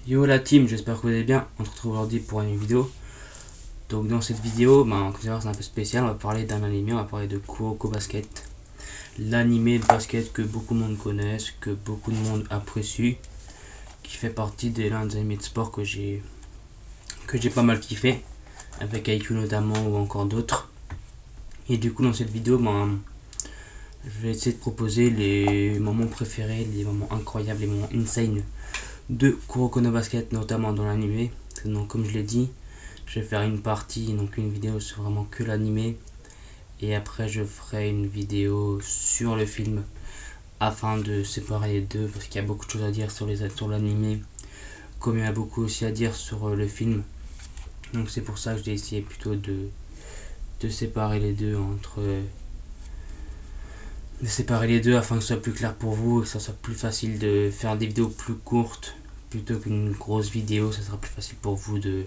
Yo la team, j'espère que vous allez bien. On se retrouve aujourd'hui pour une vidéo. Donc dans cette vidéo, c'est un peu spécial, on va parler d'un animé, on va parler de Kuroko Basket. L'animé de basket que beaucoup de monde connaissent, que beaucoup de monde apprécie, qui fait partie de l'un des animés de sport que j'ai pas mal kiffé, avec IQ notamment ou encore d'autres. Et du coup dans cette vidéo, je vais essayer de proposer les moments préférés, les moments incroyables, les moments insane de Kuroko no Basket, notamment dans l'animé. Donc comme je l'ai dit, je vais faire une partie, donc une vidéo sur vraiment que l'animé. Et après je ferai une vidéo sur le film afin de séparer les deux parce qu'il y a beaucoup de choses à dire sur l'animé comme il y a beaucoup aussi à dire sur le film. Donc c'est pour ça que j'ai essayé plutôt de séparer les deux afin que ce soit plus clair pour vous et que ça soit plus facile de faire des vidéos plus courtes plutôt qu'une grosse vidéo. Ça sera plus facile pour vous de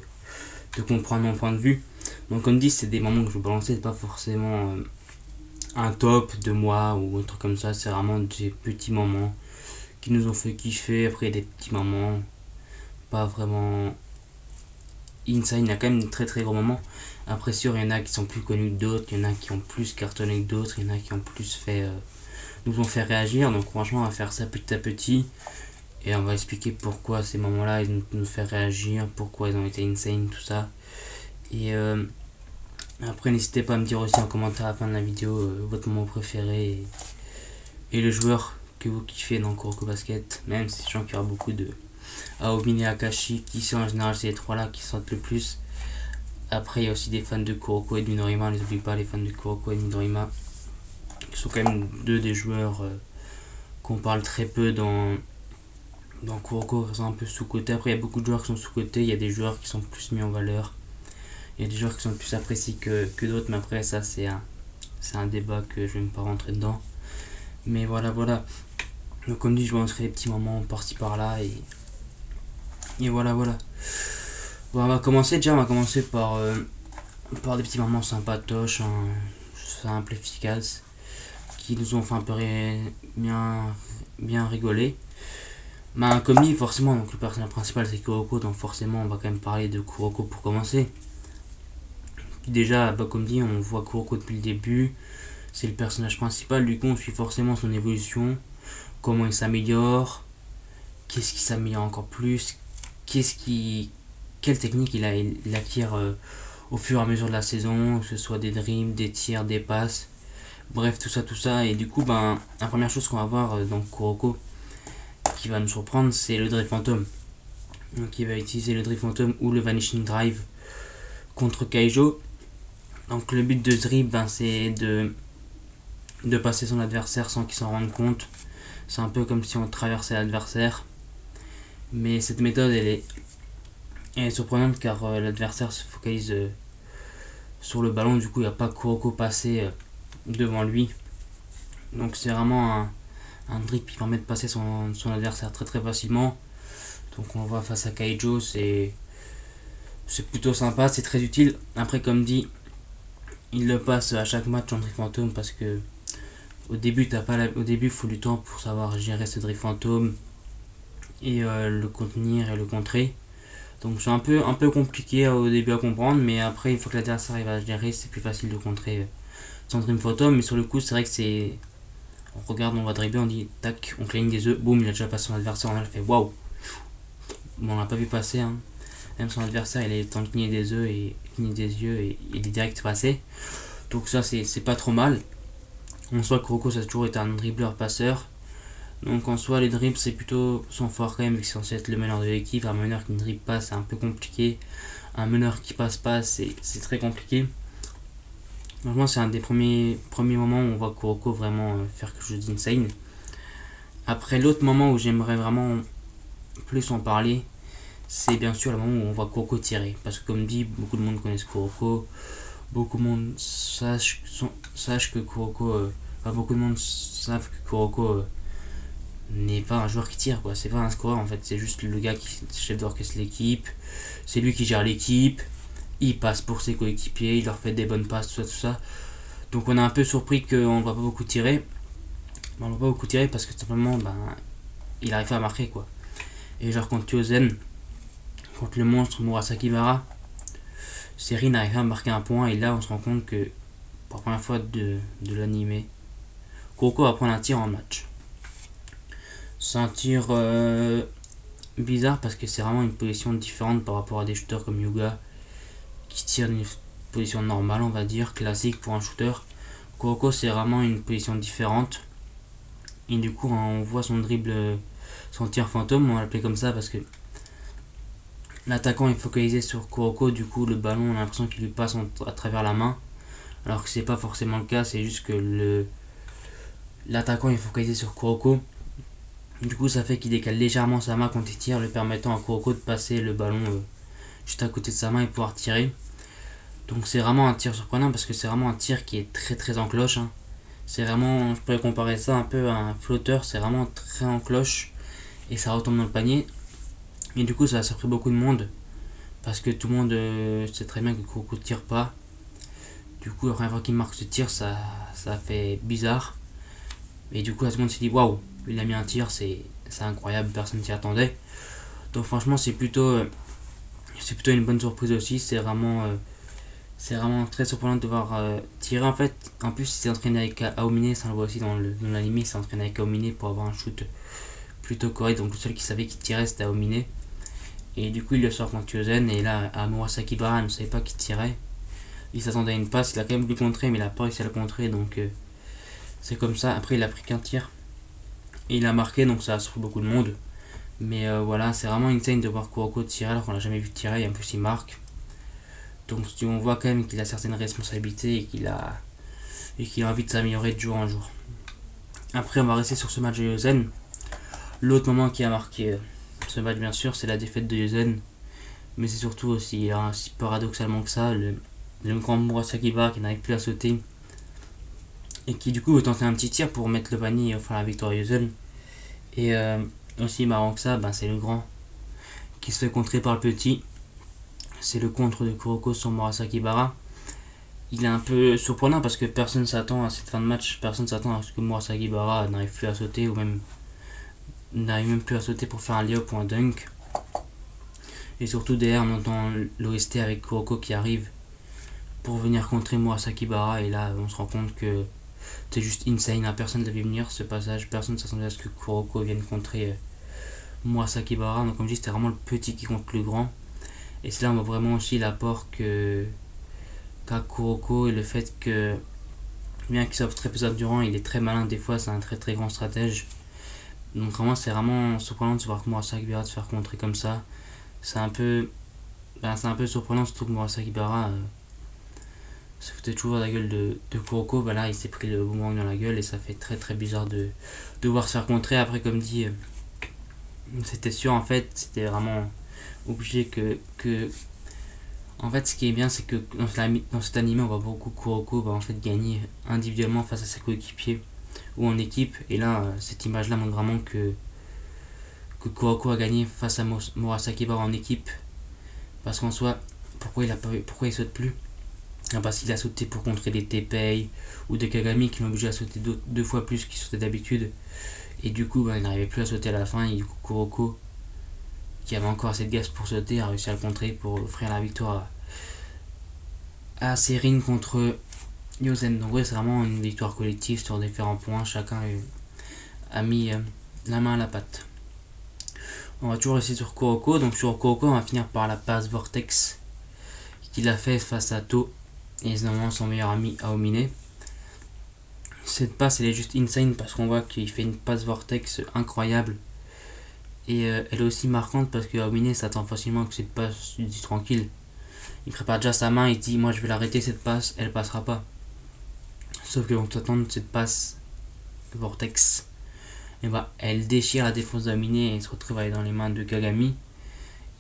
comprendre mon point de vue. Donc comme dit, c'est des moments que je vais balancer, c'est pas forcément un top de moi ou un truc comme ça, c'est vraiment des petits moments qui nous ont fait kiffer. Après des petits moments pas vraiment insane, il y a quand même des très très gros moments. Après sûr, il y en a qui sont plus connus que d'autres, il y en a qui ont plus cartonné que d'autres, il y en a qui ont plus nous ont fait réagir. Donc franchement, on va faire ça petit à petit et on va expliquer pourquoi ces moments-là ils nous fait réagir, pourquoi ils ont été insane, tout ça. Et après, n'hésitez pas à me dire aussi en commentaire à la fin de la vidéo votre moment préféré et le joueur que vous kiffez dans Kuroko Basket. Même si je sens qu'il y aura beaucoup de Aomine et Akashi qui sont en général ces trois-là qui sortent le plus. Après, il y a aussi des fans de Kuroko et de Minorima. Ne les oublie pas, les fans de Kuroko et de Minorima qui sont quand même deux des joueurs qu'on parle très peu dans Kuroko, qui sont un peu sous-cotés. Après, il y a beaucoup de joueurs qui sont sous-cotés. Il y a des joueurs qui sont plus mis en valeur. Il y a des joueurs qui sont plus appréciés que d'autres, mais après, ça, c'est un débat que je vais même pas rentrer dedans. Mais voilà, voilà. Donc, comme dit, je vais montrer des petits moments par-ci par-là. Et voilà, voilà. Bon, on va commencer par des petits moments sympatoches, simples, efficaces, qui nous ont fait un peu bien rigoler. Comme dit, forcément, donc le personnage principal c'est Kuroko, donc forcément on va quand même parler de Kuroko pour commencer. Déjà, comme dit, on voit Kuroko depuis le début, c'est le personnage principal, du coup on suit forcément son évolution, comment il s'améliore, qu'est-ce qui s'améliore encore plus, quelle technique il acquiert au fur et à mesure de la saison, que ce soit des dribbles, des tirs, des passes, bref tout ça. Et du coup, la première chose qu'on va voir dans Kuroko qui va nous surprendre, c'est le drift fantôme. Donc il va utiliser le drift fantôme ou le vanishing drive contre Kaijo. Donc le but de ce dribble, c'est de passer son adversaire sans qu'il s'en rende compte. C'est un peu comme si on traversait l'adversaire. Mais cette méthode, elle est surprenante car l'adversaire se focalise sur le ballon. Du coup, il n'y a pas Kuroko passer devant lui. Donc c'est vraiment un dribble qui permet de passer son adversaire très très facilement. Donc on voit face à Kaijo, c'est plutôt sympa, c'est très utile. Après, comme dit, il le passe à chaque match en drift fantôme parce que au début, il faut du temps pour savoir gérer ce drift fantôme et le contenir et le contrer. Donc c'est un peu compliqué au début à comprendre, mais après, une fois que l'adversaire arrive à gérer, c'est plus facile de contrer son drift fantôme. Mais sur le coup, c'est vrai que c'est. On regarde, on va dribbler, on dit tac, on cligne des œufs, boum, il a déjà passé son adversaire, on a fait waouh. Bon, on l'a pas vu passer, hein. Même son adversaire, il est en train de cligner des œufs et cligner des yeux et il est direct passé. Donc ça, c'est pas trop mal. En soi, Kuroko, ça a toujours été un dribbleur-passeur. Donc en soi, les dribbles, c'est plutôt son fort quand même, vu que c'est censé être le meneur de l'équipe. Un meneur qui ne dribble pas, c'est un peu compliqué. Un meneur qui passe pas, c'est très compliqué. Franchement, c'est un des premiers moments où on voit Kuroko vraiment faire quelque chose d'insane. Après, l'autre moment où j'aimerais vraiment plus en parler, c'est bien sûr le moment où on voit Kuroko tirer. Parce que comme dit, beaucoup de monde connaissent Kuroko. Beaucoup de monde sache que Kuroko... beaucoup de monde savent que Kuroko n'est pas un joueur qui tire, quoi. C'est pas un scoreur en fait, c'est juste le gars qui est chef d'orchestre de l'équipe. C'est lui qui gère l'équipe. Il passe pour ses coéquipiers, il leur fait des bonnes passes, tout ça. Donc on est un peu surpris qu'on ne voit pas beaucoup tirer. On ne voit pas beaucoup tirer parce que simplement, il arrive pas à marquer, quoi. Et genre contre Tyozen, contre le monstre Murasaki Bara. Série n'arrive pas à marquer un point et là on se rend compte que pour la première fois de l'anime, Kuroko va prendre un tir en match. C'est un tir bizarre parce que c'est vraiment une position différente par rapport à des shooters comme Yuga qui tirent d'une position normale, on va dire, classique pour un shooter. Kuroko c'est vraiment une position différente et du coup on voit son dribble, son tir fantôme, on l'appelait comme ça parce que l'attaquant est focalisé sur Kuroko, du coup le ballon on a l'impression qu'il lui passe à travers la main alors que c'est pas forcément le cas, c'est juste que l'attaquant est focalisé sur Kuroko. Du coup ça fait qu'il décale légèrement sa main quand il tire, le permettant à Kuroko de passer le ballon juste à côté de sa main et pouvoir tirer. Donc c'est vraiment un tir surprenant parce que c'est vraiment un tir qui est très très en cloche. C'est vraiment, je pourrais comparer ça un peu à un flotteur, c'est vraiment très en cloche et ça retombe dans le panier. Et du coup ça a surpris beaucoup de monde parce que tout le monde sait très bien que Kuroko ne tire pas. Du coup la première fois qu'il marque ce tir ça fait bizarre. Et du coup tout le monde s'est dit waouh, il a mis un tir, c'est incroyable, personne s'y attendait. Donc franchement c'est plutôt une bonne surprise aussi, c'est vraiment très surprenant de voir tirer en fait. En plus il s'est entraîné avec Aomine, ça on le voit aussi dans l'anime, il s'est entraîné avec Aomine pour avoir un shoot plutôt correct, donc le seul qui savait qu'il tirait c'était Aomine. Et du coup il le sort contre Yosen et là à Murasaki Bara ne savait pas qu'il tirait. Il s'attendait à une passe, il a quand même voulu contrer mais il a pas réussi à le contrer, donc c'est comme ça. Après il a pris qu'un tir et il a marqué, donc ça a surpris beaucoup de monde. Mais voilà, c'est vraiment insane de voir Kuroko tirer alors qu'on l'a jamais vu tirer et en plus il marque. Donc on voit quand même qu'il a certaines responsabilités et qu'il a envie de s'améliorer de jour en jour. Après on va rester sur ce match de Yosen. L'autre moment qui a marqué ce match bien sûr c'est la défaite de Yosen. Mais c'est surtout aussi paradoxalement que ça, le grand Murasaki Bara qui n'arrive plus à sauter et qui du coup veut tenter un petit tir pour mettre le panier et offrir la victoire à Yosen. Et aussi marrant que ça, c'est le grand qui se fait contrer par le petit. C'est le contre de Kuroko sur Murasaki Bara. Il est un peu surprenant parce que personne s'attend à cette fin de match, personne s'attend à ce que Murasaki Bara n'arrive plus à sauter ou même n'arrive même plus à sauter pour faire un layup ou un dunk. Et surtout derrière on entend l'OST avec Kuroko qui arrive pour venir contrer Murasaki Bara et là on se rend compte que c'est juste insane, personne ne devait venir ce passage, personne ne s'attendait à ce que Kuroko vienne contrer Murasaki Bara. Donc comme je dis c'était vraiment le petit qui contre le grand. Et c'est là on voit vraiment aussi l'apport qu'a Kuroko et le fait que bien qu'il soit très peu endurant, il est très malin des fois, c'est un très très grand stratège. Donc vraiment c'est vraiment surprenant de se voir Murasaki Bara se faire contrer comme ça. C'est un peu surprenant, surtout que Murasaki Bara ça foutait toujours la gueule de Kuroko. Là il s'est pris le boomerang dans la gueule et ça fait très très bizarre de voir se faire contrer. Après comme dit c'était sûr en fait, c'était vraiment obligé que en fait ce qui est bien c'est que dans cet anime on voit beaucoup Kuroko en fait gagner individuellement face à ses coéquipiers ou en équipe, et là cette image là montre vraiment que Kuroko a gagné face à Murasaki Bara en équipe, parce qu'en soi pourquoi il saute plus, parce qu'il a sauté pour contrer des Tepei ou des Kagami qui l'ont obligé à sauter deux fois plus qu'il sautait d'habitude, et du coup il n'arrivait plus à sauter à la fin, et du coup Kuroko qui avait encore assez de gaz pour sauter a réussi à le contrer pour offrir la victoire à Serin contre Yosen. Donc ouais, c'est vraiment une victoire collective sur différents points, chacun a mis la main à la pâte. On va toujours rester sur Kuroko, donc sur Kuroko on va finir par la passe Vortex qu'il a fait face à To et évidemment son meilleur ami Aomine. Cette passe elle est juste insane parce qu'on voit qu'il fait une passe Vortex incroyable. Et elle est aussi marquante parce que Aomine s'attend facilement que cette passe lui dit tranquille. Il prépare déjà sa main, il dit moi je vais l'arrêter cette passe, elle passera pas. Sauf que on s'attend de cette passe Vortex. Et elle déchire la défense d'Aomine et se retrouve dans les mains de Kagami.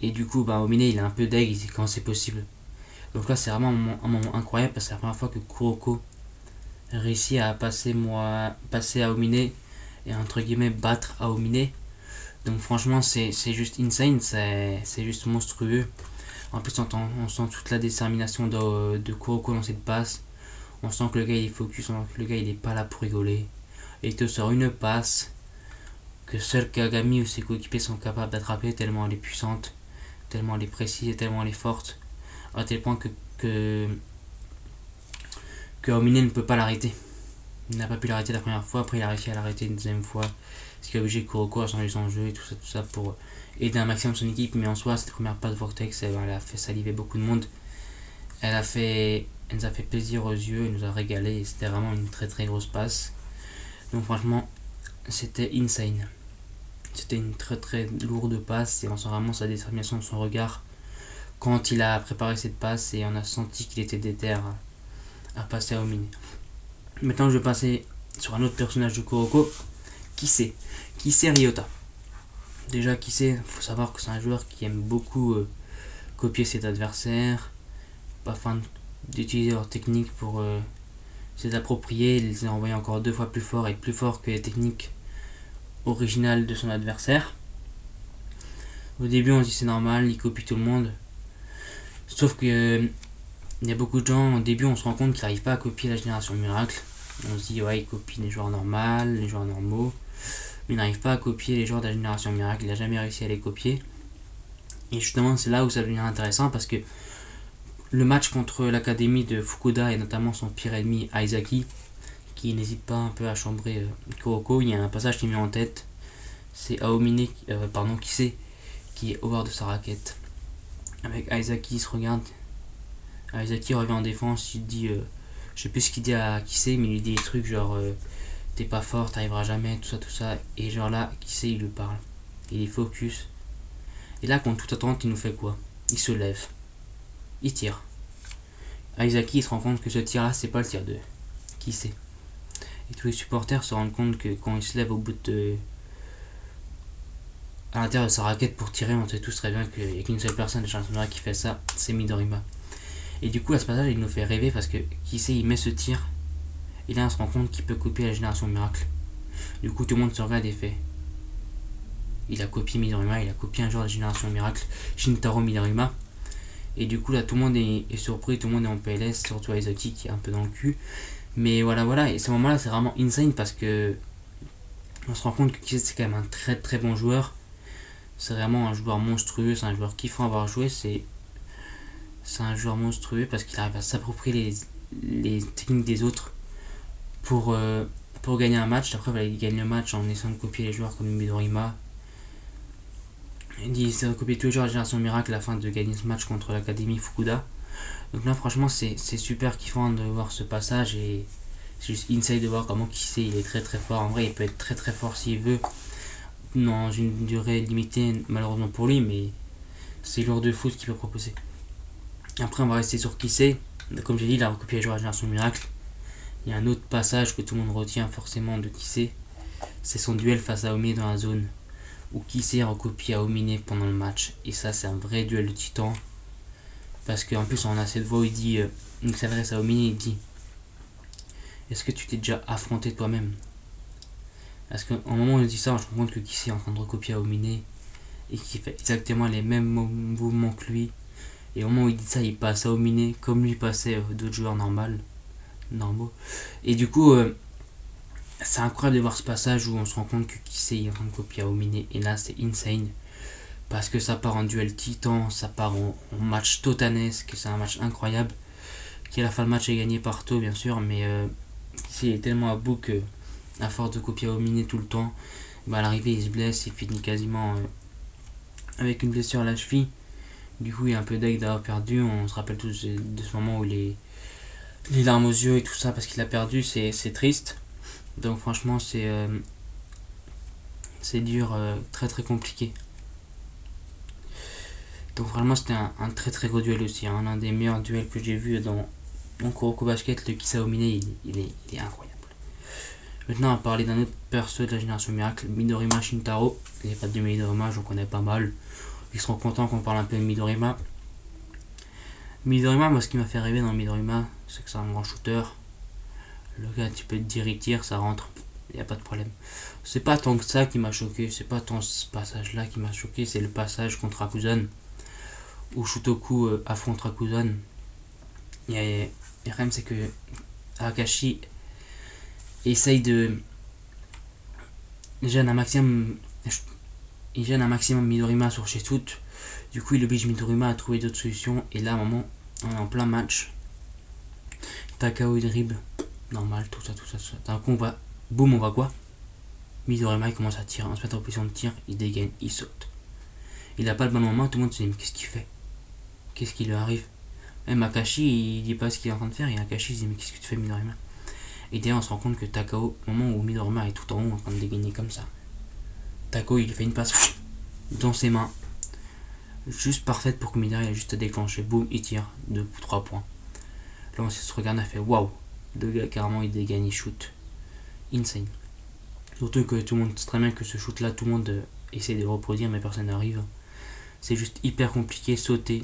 Et du coup Aomine il est un peu deg, il dit comment c'est possible. Donc là c'est vraiment un moment incroyable parce que c'est la première fois que Kuroko réussit à passer Aomine et entre guillemets battre Aomine. Donc franchement c'est juste insane, c'est juste monstrueux. En plus on sent toute la détermination de Kuroko dans cette passe. On sent que le gars il est focus, on sent que le gars il est pas là pour rigoler. Et il te sort une passe que seul Kagami ou ses coéquipiers sont capables d'attraper tellement elle est puissante. tellement elle est précise et tellement elle est forte, à tel point que Aomine ne peut pas l'arrêter. Il n'a pas pu l'arrêter la première fois, après il a réussi à l'arrêter une deuxième fois, ce qui a obligé Kuroko à changer son jeu et tout ça pour aider un maximum son équipe. Mais en soi, cette première passe Vortex, elle a fait saliver beaucoup de monde. Elle nous a fait plaisir aux yeux, elle nous a régalé, et c'était vraiment une très très grosse passe. Donc franchement, c'était insane. C'était une très très lourde passe et on sent vraiment sa détermination de son regard quand il a préparé cette passe, et on a senti qu'il était déter à passer à Omine. Maintenant, je vais passer sur un autre personnage de Kuroko. Qui c'est Ryota. Déjà, il faut savoir que c'est un joueur qui aime beaucoup copier ses adversaires afin d'utiliser leur technique pour se les approprier et les envoyer encore 2 fois plus fort et plus fort que les techniques originales de son adversaire. Au début, on se dit c'est normal, il copie tout le monde. Sauf que il y a beaucoup de gens, au début, on se rend compte qu'ils n'arrivent pas à copier la génération miracle. On se dit, ouais, il copie les joueurs normaux, les joueurs normaux. Mais il n'arrive pas à copier les joueurs de la génération miracle, il n'a jamais réussi à les copier. Et justement, c'est là où ça devient intéressant parce que le match contre l'académie de Fukuda et notamment son pire ennemi Aizaki, qui n'hésite pas un peu à chambrer Kuroko, il y a un passage qui met en tête. C'est Aomine, qui est over de sa raquette. Avec Aizaki, il se regarde. Aizaki revient en défense, il dit, je sais plus ce qu'il dit à Kisei, mais il lui dit des trucs genre t'es pas fort, t'arriveras jamais, tout ça. Et genre là, Kisei il lui parle. Il est focus. Et là, contre toute attente, il nous fait quoi? Il se lève. Il tire. Aizaki il se rend compte que ce tir là, c'est pas le tir de Kisei. Et tous les supporters se rendent compte que quand il se lève au bout de. À l'intérieur de sa raquette pour tirer, on sait tous très bien qu'il n'y a qu'une seule personne de championnat qui fait ça, c'est Midorima. Et du coup, à ce passage, il nous fait rêver parce que Kisei il met ce tir. Et là, on se rend compte qu'il peut copier la génération miracle. Du coup, tout le monde se regarde et fait. Il a copié Midorima, il a copié un joueur de génération miracle, Shintaro Midorima. Et du coup, là, tout le monde est surpris, tout le monde est en PLS, surtout Aizaki qui est un peu dans le cul. Mais voilà. Et ce moment-là, c'est vraiment insane parce que on se rend compte que Kisei, c'est quand même un très très bon joueur. C'est vraiment un joueur monstrueux, c'est un joueur kiffant à avoir joué. C'est un joueur monstrueux parce qu'il arrive à s'approprier les techniques des autres pour gagner un match. Après, voilà, il gagne le match en essayant de copier les joueurs comme Midorima. Il essaie de copier tous les joueurs de la Génération Miracle afin de gagner ce match contre l'Académie Fukuda. Donc là, franchement, c'est super kiffant de voir ce passage et c'est juste insane de voir comment Kisei il est très très fort. En vrai, il peut être très très fort s'il veut, dans une durée limitée, malheureusement pour lui, mais c'est lourd de foot qu'il peut proposer. Après, on va rester sur Kisei. Comme j'ai dit, il a recopié les joueurs de la Génération Miracle. Il y a un autre passage que tout le monde retient forcément de Kisei, c'est son duel face à Aomine dans la zone, où Kisei recopie Aomine pendant le match. Et ça, c'est un vrai duel de titans. Parce qu'en plus, on a cette voix où il s'adresse à Aomine et il dit est-ce que tu t'es déjà affronté toi-même? Parce qu'au moment où il dit ça, on se rend compte que Kisei est en train de recopier Aomine et qu'il fait exactement les mêmes mouvements que lui. Et au moment où il dit ça, il passe à Aomine comme lui passait d'autres joueurs normaux. Et du coup, c'est incroyable de voir ce passage où on se rend compte que Kisei est en train de copier Aomine. Et là, c'est insane. Parce que ça part en duel titan, ça part en match totanesque, c'est un match incroyable. Qui à la fin le match est gagné par To, bien sûr, mais Kisei est tellement à bout que, à force de copier Aomine tout le temps, à l'arrivée il se blesse, il finit quasiment avec une blessure à la cheville. Du coup, il est un peu deg d'avoir perdu. On se rappelle tous de ce moment où les larmes aux yeux et tout ça parce qu'il a perdu, c'est triste. Donc franchement, c'est dur, très très compliqué. Donc vraiment, c'était un très très gros duel aussi, hein, l'un des meilleurs duels que j'ai vu dans Kuroko Basket. Le Kisei Aomine, il est incroyable. Maintenant, on va parler d'un autre perso de la génération miracle, Midorima Shintaro. Les fans de Midorima, j'en connais pas mal. Ils seront contents qu'on parle un peu de Midorima. Midorima, moi, ce qui m'a fait rêver dans Midorima, c'est que c'est un grand shooter. Le gars, tu peux te dire, il tire, ça rentre, il n'y a pas de problème. C'est pas tant que ça qui m'a choqué, c'est pas tant ce passage-là qui m'a choqué, c'est le passage contre Akuzan, où Shutoku affronte Akuzan. Et le problème, c'est que Akashi essaye de. Il gêne un maximum Midorima sur Shesut. Du coup, il oblige Midorima à trouver d'autres solutions. Et là, à un moment, on est en plein match. Takao, il dribble. Normal, tout ça, tout ça, tout ça. D'un coup, on va. Boum, on va quoi? Midorima, il commence à tirer. On se met en position de tir. Il dégaine, il saute. Il a pas le ballon en main. Tout le monde se dit, mais qu'est-ce qu'il fait? Qu'est-ce qui lui arrive? Même Akashi, il dit pas ce qu'il est en train de faire. Et Akashi, il se dit, mais qu'est-ce que tu fais, Midorima? Et derrière, on se rend compte que Takao, au moment où Midorima est tout en haut en train de dégainer comme ça, Takao, il fait une passe dans ses mains. Juste parfaite pour que Midori ait juste à déclencher. Boum, il tire 2-3 points. Là, on se regarde, on a fait waouh. Le gars, carrément, il dégaine, il shoot. Insane. Surtout que tout le monde sait très bien que ce shoot là, tout le monde essaie de le reproduire, mais personne n'arrive. C'est juste hyper compliqué, sauter,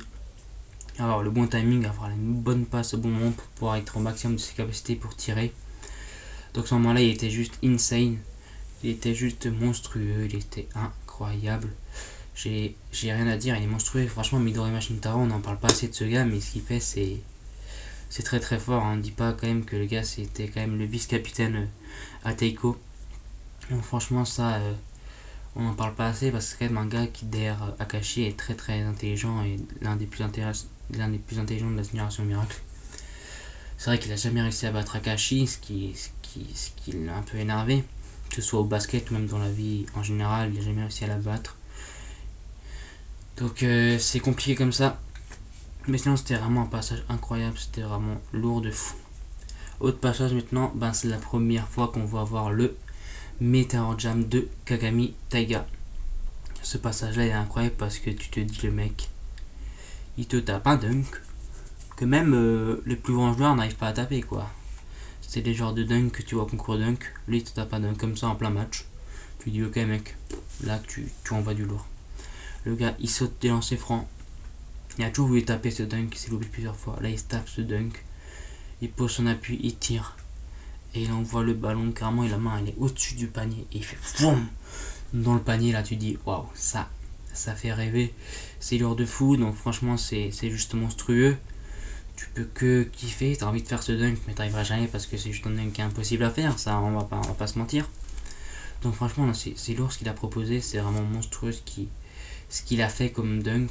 avoir le bon timing, avoir une bonne passe au bon moment pour pouvoir être au maximum de ses capacités pour tirer. Donc, à ce moment là, il était juste insane. Il était juste monstrueux, il était incroyable. J'ai rien à dire, il est monstrueux. Franchement, Midorima Shintaro, on n'en parle pas assez de ce gars, mais ce qu'il fait, c'est très très fort. On ne dit pas quand même que le gars, c'était quand même le vice-capitaine à Teiko. Donc, franchement, ça, on n'en parle pas assez parce que c'est quand même un gars qui, derrière Akashi, est très très intelligent et l'un des plus intelligents de la génération Miracle. C'est vrai qu'il a jamais réussi à battre Akashi, ce qui l'a un peu énervé. Que ce soit au basket ou même dans la vie en général, il n'a jamais réussi à la battre. Donc c'est compliqué comme ça. Mais sinon c'était vraiment un passage incroyable, c'était vraiment lourd de fou. Autre passage maintenant, c'est la première fois qu'on va voir le Meteor Jam de Kagami Taiga. Ce passage là est incroyable parce que tu te dis le mec, il te tape un dunk que même les plus grands joueurs n'arrivent pas à taper quoi. C'est des genres de dunk que tu vois au concours dunk, lui il te tape un dunk comme ça en plein match. Tu dis ok mec, là tu envoies du lourd. Le gars il saute des lancers francs. Il a toujours voulu taper ce dunk, il s'est loupé plusieurs fois. Là il se tape ce dunk. Il pose son appui, il tire. Et il envoie le ballon, carrément, et la main elle est au-dessus du panier. Et il fait boum dans le panier, là tu dis waouh, ça fait rêver. C'est lourd de fou, donc franchement c'est juste monstrueux. Tu peux que kiffer, t'as envie de faire ce dunk, mais t'arriveras jamais parce que c'est juste un dunk qui est impossible à faire, ça on va pas se mentir. Donc franchement c'est lourd ce qu'il a proposé, c'est vraiment monstrueux ce qu'il a fait comme dunk.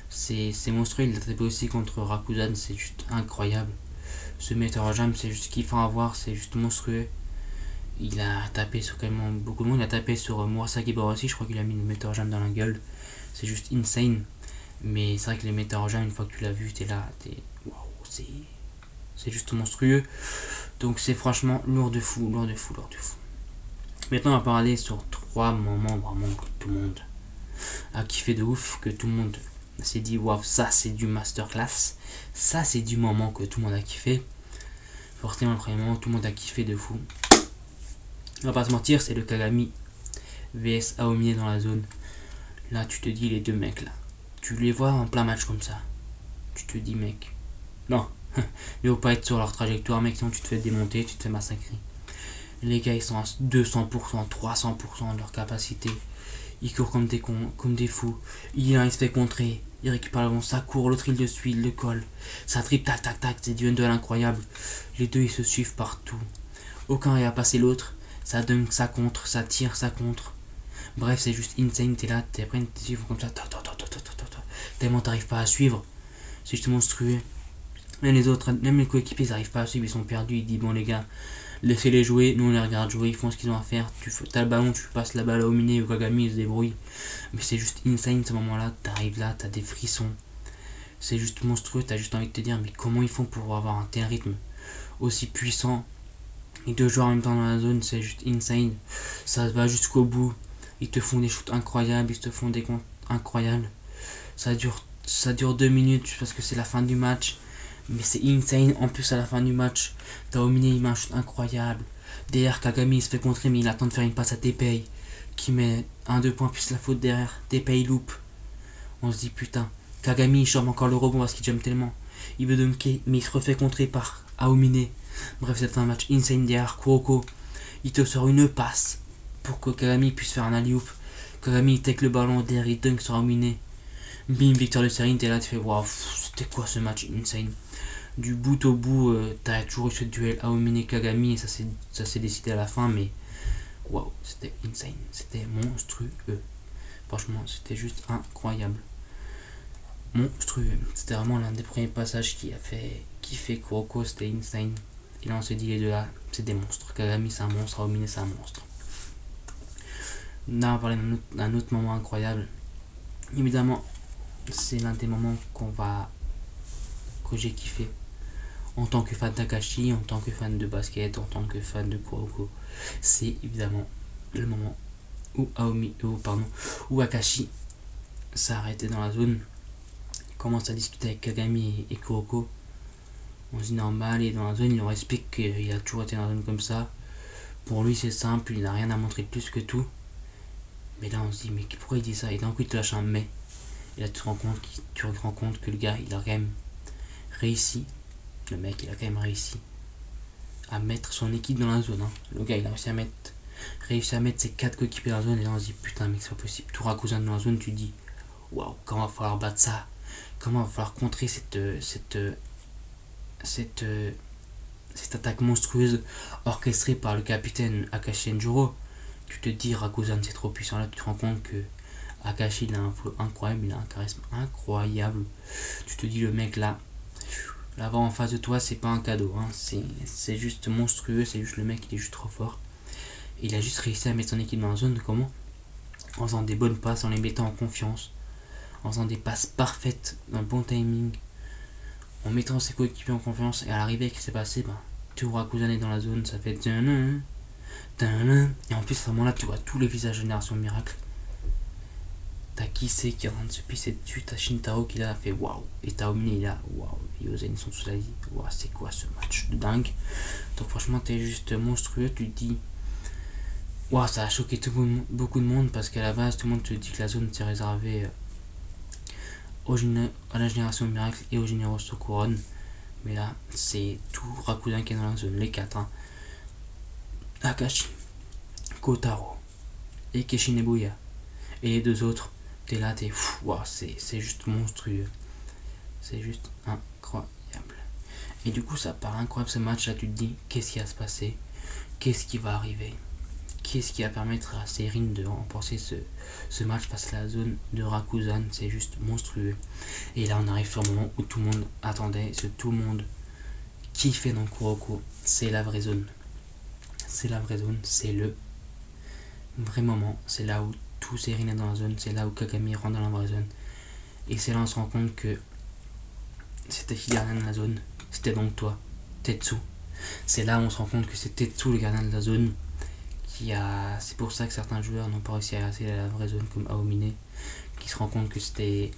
C'est monstrueux, il l'a tapé aussi contre Rakuzan, c'est juste incroyable. Ce Meteor Jam, c'est juste kiffant à voir, c'est juste monstrueux. Il a tapé sur quand même beaucoup de monde, il a tapé sur Murasaki Boroshi, je crois qu'il a mis le Meteor Jam dans la gueule. C'est juste insane. Mais c'est vrai que les Meteor Jam, une fois que tu l'as vu, t'es là, waouh, c'est juste monstrueux. Donc c'est franchement lourd de fou, lourd de fou, lourd de fou. Maintenant on va parler sur 3 moments vraiment que tout le monde a kiffé de ouf, que tout le monde s'est dit waouh, ça c'est du masterclass, ça c'est du moment que tout le monde a kiffé. Forcément le premier moment tout le monde a kiffé de fou. On va pas se mentir, c'est le Kagami vs Aomine dans la zone. Là tu te dis les deux mecs là, tu les vois en plein match comme ça, tu te dis mec, non, il faut pas être sur leur trajectoire mec, sinon tu te fais démonter, tu te fais massacrer. Les gars ils sont à 200%, 300% de leur capacité. Ils courent comme des fous. Il se fait contrer. Il récupère le ballon, ça court, l'autre il le suit, il le colle. Ça tripe, tac, tac, tac, c'est du handball incroyable. Les deux ils se suivent partout. Aucun n'arrive à passer l'autre. Ça dunk, ça contre, ça tire, ça contre. Bref, c'est juste insane, t'es là, t'es après, t'es comme ça, tellement t'arrives pas à suivre. C'est juste monstrueux. Même les autres, même les coéquipiers, ils n'arrivent pas à suivre, ils sont perdus. Ils disent bon les gars, laissez-les jouer, nous on les regarde jouer, ils font ce qu'ils ont à faire. T'as le ballon, tu passes la balle à Omine ou Kagami, ils se débrouillent. Mais c'est juste insane ce moment-là, t'arrives là, t'as des frissons. C'est juste monstrueux, t'as juste envie de te dire mais comment ils font pour avoir un tel rythme aussi puissant. Les deux joueurs en même temps dans la zone, c'est juste insane. Ça va jusqu'au bout. Ils te font des shoots incroyables, ils te font des comptes incroyables. Ça dure 2 minutes parce que c'est la fin du match. Mais c'est insane. En plus, à la fin du match, t'as Omine, il met un shoot incroyable. Derrière, Kagami, il se fait contrer, mais il attend de faire une passe à Teppei qui met 1-2 points plus la faute derrière. Teppei loupe. On se dit putain. Kagami, il chope encore le rebond parce qu'il jump tellement. Il veut dunker, mais il se refait contrer par Aomine. Bref, c'est un match insane derrière Kuroko. Il te sort une passe pour que Kagami puisse faire un alley-oop. Kagami, il take le ballon derrière, il dunk sur Aomine. Bim, victoire de série, t'es là, tu fais waouh, c'était quoi ce match insane. Du bout au bout, t'as toujours eu ce duel Aomine Kagami et ça s'est décidé à la fin, mais waouh, c'était insane, c'était monstrueux. Franchement, c'était juste incroyable. monstrueux. C'était vraiment l'un des premiers passages qui a fait kiffer Kuroko, c'était insane. Et là on se dit les deux là, c'est des monstres. Kagami c'est un monstre, Aomine c'est un monstre. Là on va parler d'un autre moment incroyable. Évidemment, c'est l'un des moments que j'ai kiffé. En tant que fan d'Akashi, en tant que fan de basket, en tant que fan de Kuroko. C'est évidemment le moment où Akashi s'est arrêté dans la zone, commence à discuter avec Kagami et Kuroko. On se dit normal, il est dans la zone, il leur explique qu'il a toujours été dans la zone comme ça. Pour lui c'est simple, il n'a rien à montrer plus que tout. Mais là on se dit mais pourquoi il dit ça? Et d'un coup il te lâche un mais. Et là tu te rends compte que le gars il a quand même réussi. Le mec il a quand même réussi à mettre son équipe dans la zone. Hein. Le gars il a réussi à mettre ses 4 coéquipiers dans la zone. Et là on se dit putain mec c'est pas possible. Tout Rakusan dans la zone, tu te dis waouh, comment va falloir battre ça? Comment va falloir contrer cette attaque monstrueuse orchestrée par le capitaine Akashi Enjuro. Tu te dis Rakusan c'est trop puissant. Là tu te rends compte que Akashi il a un flow incroyable, il a un charisme incroyable. Tu te dis le mec là, l'avoir en face de toi c'est pas un cadeau, hein. C'est juste monstrueux, c'est juste le mec il est juste trop fort. Et il a juste réussi à mettre son équipe dans la zone, comment? En faisant des bonnes passes, en les mettant en confiance, en faisant des passes parfaites, dans le bon timing, en mettant ses coéquipiers en confiance. Et à l'arrivée, qu'est-ce qui s'est passé? Tu vois Rakusan est dans la zone, ça fait et en plus à ce moment là tu vois tous les visages de Génération Miracle. T'as Kisei qui est en train de se pisser dessus, t'as Shintaro qui là a fait waouh, et t'as Omni là waouh, Yosen ils sont tous là, waouh c'est quoi ce match de dingue. Donc franchement t'es juste monstrueux, tu te dis waouh, ça a choqué beaucoup de monde, parce qu'à la base tout le monde te dit que la zone s'est réservée à la Génération Miracle et au Génération Couronne. Mais là c'est tout Rakusan qui est dans la zone, les 4 hein. Akashi, Kotaro et Keshinebuya. Et les 2 autres, t'es là, wow, c'est juste monstrueux. C'est juste incroyable. Et du coup, ça part incroyable ce match. Là, tu te dis, qu'est-ce qui va se passer? Qu'est-ce qui va arriver? Qu'est-ce qui va permettre à Seirin de remporter ce match face à la zone de Rakusan? C'est juste monstrueux. Et là, on arrive sur le moment où tout le monde attendait, tout le monde kiffait dans Kuroko. C'est la vraie zone. C'est la vraie zone. C'est le vrai moment. C'est là où tout Seirin est dans la zone, c'est là où Kagami rentre dans la vraie zone. Et c'est là on se rend compte que c'était qui le gardien de la zone? C'était donc toi, Tetsu. C'est là où on se rend compte que c'est Tetsu le gardien de la zone. C'est pour ça que certains joueurs n'ont pas réussi à rester à la vraie zone, comme Aomine, qui se rend compte qu'il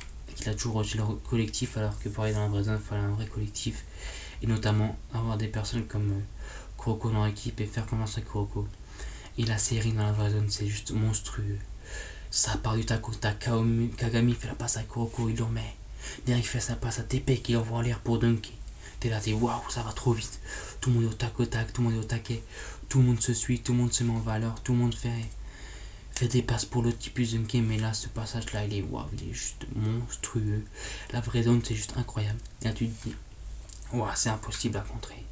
a toujours reçu leur collectif, alors que pour aller dans la vraie zone, il fallait un vrai collectif. Et notamment avoir des personnes comme Kuroko dans l'équipe et faire confiance à Kuroko. Et la série dans la vraie zone, c'est juste monstrueux. Ça part du tac au tac. Kagami fait la passe à Kuroko, il le remet. Derrière il fait sa passe à TP qui envoie en l'air pour dunker. T'es là, waouh, ça va trop vite. Tout le monde est au tac au tac, tout le monde est au taquet. Tout le monde se suit, tout le monde se met en valeur, tout le monde fait des passes pour l'autre qui puisse dunker. Mais là, ce passage là, il est juste monstrueux. La vraie zone, c'est juste incroyable. Et là, tu te dis, waouh, c'est impossible à contrer.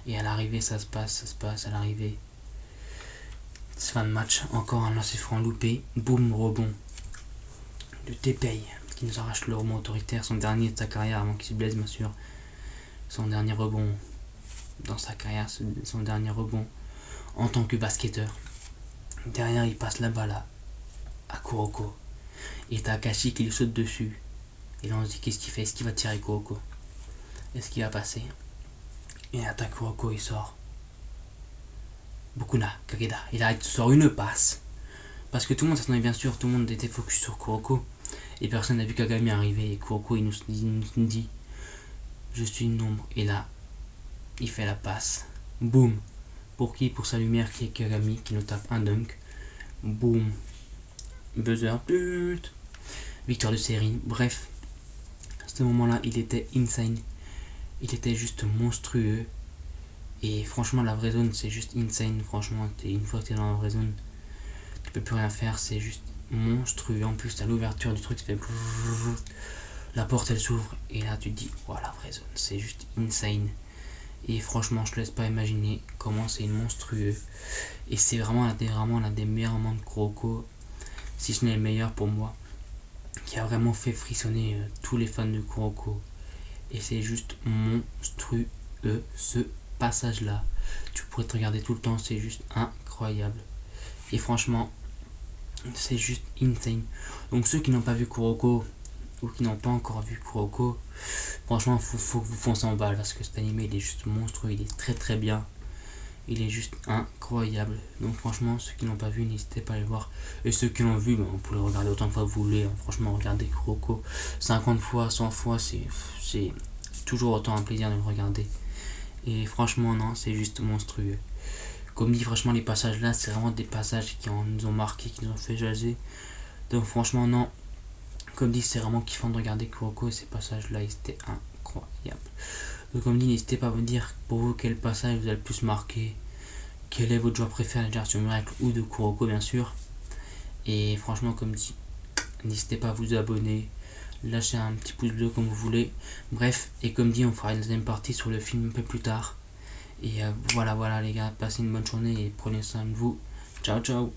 Et à l'arrivée, ça se passe à l'arrivée. Fin de match, encore un lancer franc loupé, boum, rebond de Tepei qui nous arrache le rebond autoritaire, son dernier de sa carrière avant qu'il se blesse bien sûr. Son dernier rebond dans sa carrière, son dernier rebond en tant que basketteur. Derrière il passe la balle à Kuroko. Et t'as Akashi qui lui saute dessus. Et là on se dit qu'est-ce qu'il fait? Est-ce qu'il va tirer Kuroko? Est-ce qu'il va passer? Et là t'as Kuroko, il sort Bukuna Kageda. Il arrête, sort une passe. Parce que tout le monde s'attendait bien sûr, tout le monde était focus sur Kuroko. Et personne n'a vu Kagami arriver. Et Kuroko il nous dit je suis une ombre. Et là, il fait la passe. Boum. Pour qui? Pour sa lumière qui est Kagami qui nous tape un dunk. Boum. Buzzer. Put. Victoire de Seirin. Bref. À ce moment-là, il était insane. Il était juste monstrueux. Et franchement, la vraie zone, c'est juste insane. Franchement, une fois que t'es dans la vraie zone, tu peux plus rien faire. C'est juste monstrueux. En plus, t'as l'ouverture du truc, ça fait... La porte, elle s'ouvre. Et là, tu te dis, voilà, la vraie zone. C'est juste insane. Et franchement, je te laisse pas imaginer comment c'est monstrueux. Et c'est vraiment l'un des meilleurs moments de Kuroko. Si ce n'est le meilleur pour moi. qui a vraiment fait frissonner tous les fans de Kuroko. Et c'est juste monstrueux ce passage là. Tu pourrais te regarder tout le temps, c'est juste incroyable. Et franchement, c'est juste insane. Donc ceux qui n'ont pas vu Kuroko ou qui n'ont pas encore vu Kuroko, franchement faut que vous foncez en balle parce que cet anime il est juste monstrueux, il est très très bien. Il est juste incroyable. Donc franchement, ceux qui n'ont pas vu, n'hésitez pas à aller voir. Et ceux qui l'ont vu, vous pouvez le regarder autant de fois que vous voulez. Franchement, regardez Kuroko 50 fois, 100 fois, c'est toujours autant un plaisir de le regarder. Et franchement, non, c'est juste monstrueux. Comme dit, franchement, les passages là, c'est vraiment des passages qui nous ont marqué, qui nous ont fait jaser. Donc franchement, non. Comme dit, c'est vraiment kiffant de regarder Kuroko et ces passages là, c'était incroyable. Donc comme dit, n'hésitez pas à me dire pour vous quel passage vous a le plus marqué. Quel est votre joueur préféré de Génération Miracle ou de Kuroko bien sûr. Et franchement comme dit, n'hésitez pas à vous abonner, lâcher un petit pouce bleu comme vous voulez. Bref, et comme dit, on fera une deuxième partie sur le film un peu plus tard. Et voilà les gars, passez une bonne journée et prenez soin de vous. Ciao ciao.